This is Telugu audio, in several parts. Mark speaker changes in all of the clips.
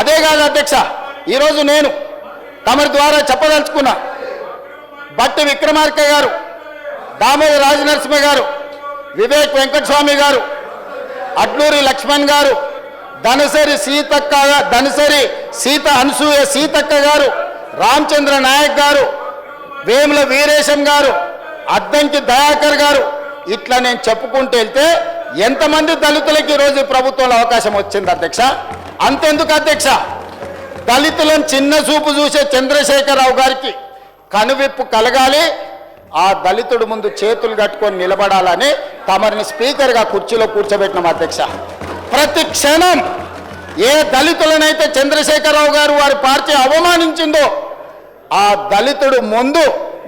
Speaker 1: అదే కాదు అధ్యక్ష, ఈరోజు నేను తమరి ద్వారా చెప్పదలుచుకున్నా, బట్టి విక్రమార్క గారు, దామోదర రాజనరసింహ గారు, వివేక్ వెంకటస్వామి గారు, అడ్లూరి లక్ష్మణ్ గారు, ధనసరి సీత అనసూయ సీతక్క గారు, రామచంద్ర నాయక్ గారు, వేముల వీరేశం గారు, అద్దంకి దయాకర్ గారు, ఇట్లా నేను చెప్పుకుంటూ వెళ్తే ఎంతమంది దళితులకి ఈరోజు ప్రభుత్వంలో అవకాశం వచ్చింది అధ్యక్ష? అంతెందుకు అధ్యక్ష, దళితులను చిన్న చూపు చూసే చంద్రశేఖరరావు గారికి కనువిప్పు కలగాలి, ఆ దళితుడు ముందు చేతులు కట్టుకొని నిలబడాలని తమరిని స్పీకర్గా కుర్చీలో కూర్చోబెట్టినాం అధ్యక్ష. ప్రతి క్షణం ఏ దళితులనైతే చంద్రశేఖరరావు గారు వారి పార్టీ అవమానించిందో ఆ దళితుడు ముందు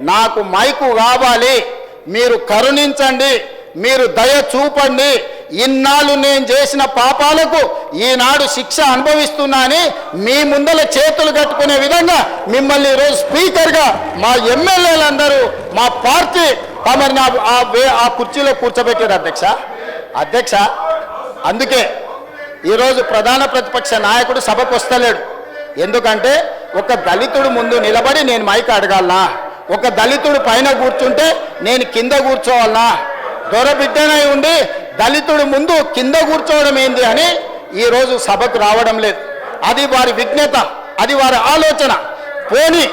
Speaker 1: నాకు మైకు కావాలి, మీరు కరుణించండి, మీరు దయ చూపండి, ఇన్నాళ్ళు నేను చేసిన పాపాలకు ఈనాడు శిక్ష అనుభవిస్తున్నా అని మీ ముందల చేతులు కట్టుకునే విధంగా మిమ్మల్ని ఈరోజు స్పీకర్గా మా ఎమ్మెల్యేలందరూ మా పార్టీ తమరిని ఆ కుర్చీలో కూర్చోబెట్టారు అధ్యక్ష. అందుకే ఈరోజు ప్రధాన ప్రతిపక్ష నాయకుడు సభకు వస్తలేడు. ఎందుకంటే ఒక దళితుడు ముందు నిలబడి నేను మైక్ అడగాలనా, ఒక దళితుడు పైన కూర్చుంటే నేను కింద కూర్చోవాలనా, దొరబిడ్డనై ఉండి దళితుడు ముందు కింద కూర్చోవడం ఏంది అని ఈరోజు సభకు రావడం లేదు. అది వారి విజ్ఞత, అది వారి ఆలోచన. పోని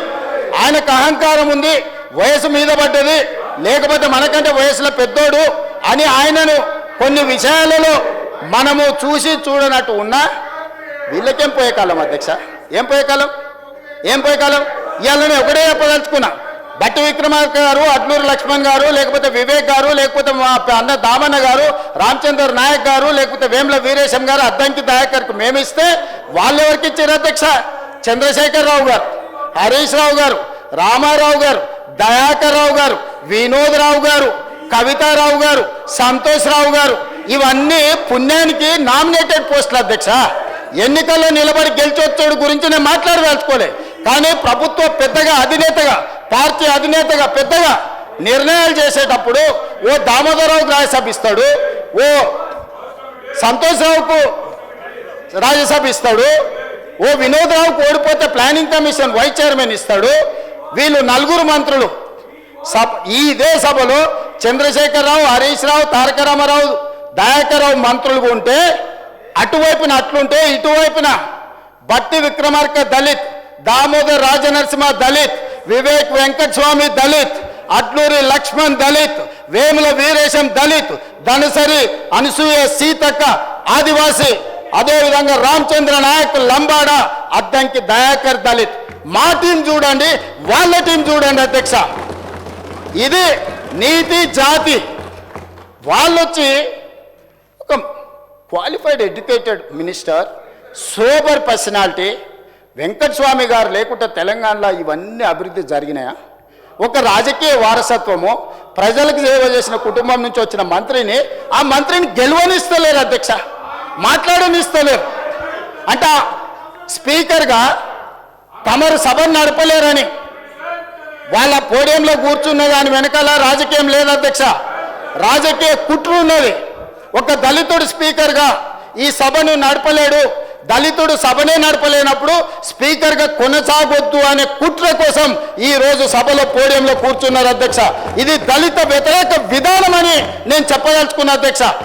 Speaker 1: ఆయనకు అహంకారం ఉంది, వయసు మీద పడ్డది, లేకపోతే మనకంటే వయసులో పెద్దోడు అని ఆయనను కొన్ని విషయాలలో మనము చూసి చూడనట్టు ఉన్నా వీళ్ళకేం పోయే కాలం అధ్యక్ష? ఏం పోయే కాలం? ఇవాళనే ఒకటే చెప్పదలుచుకున్నా, బట్టి విక్రమార్క గారు, అడ్లూరి లక్ష్మణ్ గారు, లేకపోతే వివేక్ గారు, లేకపోతే మా అన్న దామన్న గారు, రామచంద్ర నాయక్ గారు, లేకపోతే వేముల వీరేశం గారు, అద్దంకి దయాకర్కు మేమిస్తే వాళ్ళు ఎవరికి ఇచ్చారు అధ్యక్ష? చంద్రశేఖరరావు గారు, హరీష్ రావు గారు, రామారావు గారు, దయాకర్ రావు గారు, వినోద్ రావు గారు, కవితారావు గారు, సంతోష్ రావు గారు, ఇవన్నీ పుణ్యానికి నామినేటెడ్ పోస్టులు అధ్యక్ష. ఎన్నికల్లో నిలబడి గెలిచొచ్చాడు గురించి నేను మాట్లాడదలుచుకోలే, కానీ ప్రభుత్వ పెద్దగా అధినేతగా, పార్టీ అధినేతగా పెద్దగా నిర్ణయాలు చేసేటప్పుడు ఓ దామోదరరావుకు రాజ్యసభ ఇస్తాడు, ఓ సంతోష్ రావుకు రాజ్యసభ ఇస్తాడు, ఓ వినోద్ రావుకు ఓడిపోతే ప్లానింగ్ కమిషన్ వైస్ చైర్మన్ ఇస్తాడు. వీళ్ళు నలుగురు మంత్రులు ఇదే సభలో చంద్రశేఖరరావు, హరీష్ రావు, తారక రామారావు, దయాకర్ రావు మంత్రులుగా ఉంటే అటువైపున అట్లుంటే ఇటువైపున బట్టి విక్రమార్క దళిత్, దామోదర్ రాజనరసింహ దళిత్, వివేక్ వెంకటస్వామి దళిత్, అడ్లూరి లక్ష్మణ్ దళిత్, వేముల వీరేశం దళిత్, ధనసరి అనసూయ సీతక్క ఆదివాసి, అదేవిధంగా రామచంద్ర నాయక్ లంబాడ, అద్దంకి దయాకర్ దళిత్. మా టీం చూడండి, వాళ్ళ టీం చూడండి అధ్యక్ష. ఇది నీతి జాతి. వాళ్ళొచ్చి ఒక qualified educated minister, sober personality, Venkataswamy గారు లేకుంటే తెలంగాణలో ఇవన్నీ అభివృద్ధి జరిగినాయా? ఒక రాజకీయ వారసత్వము, ప్రజలకు సేవ చేసిన కుటుంబం నుంచి వచ్చిన మంత్రిని, ఆ మంత్రిని గెలవనిస్తలేరు అధ్యక్ష, మాట్లాడనిస్తలేరు. అంటే స్పీకర్గా తమరు సభను నడపలేరని వాళ్ళ పోడియంలో కూర్చున్న దాని వెనకాల రాజకీయం లేదు అధ్యక్ష, రాజకీయ కుట్ర ఉన్నది. ఒక దళితుడు స్పీకర్గా ఈ సభను నడపలేడు, దళితుడు సభనే నడపలేనప్పుడు స్పీకర్గా కొనసాగొద్దు అనే కుట్ర కోసం ఈ రోజు సభలో పోడియంలో కూర్చున్నారు అధ్యక్ష. ఇది దళిత వ్యతిరేక విధానం అని నేను చెప్పదలుచుకున్నా అధ్యక్ష.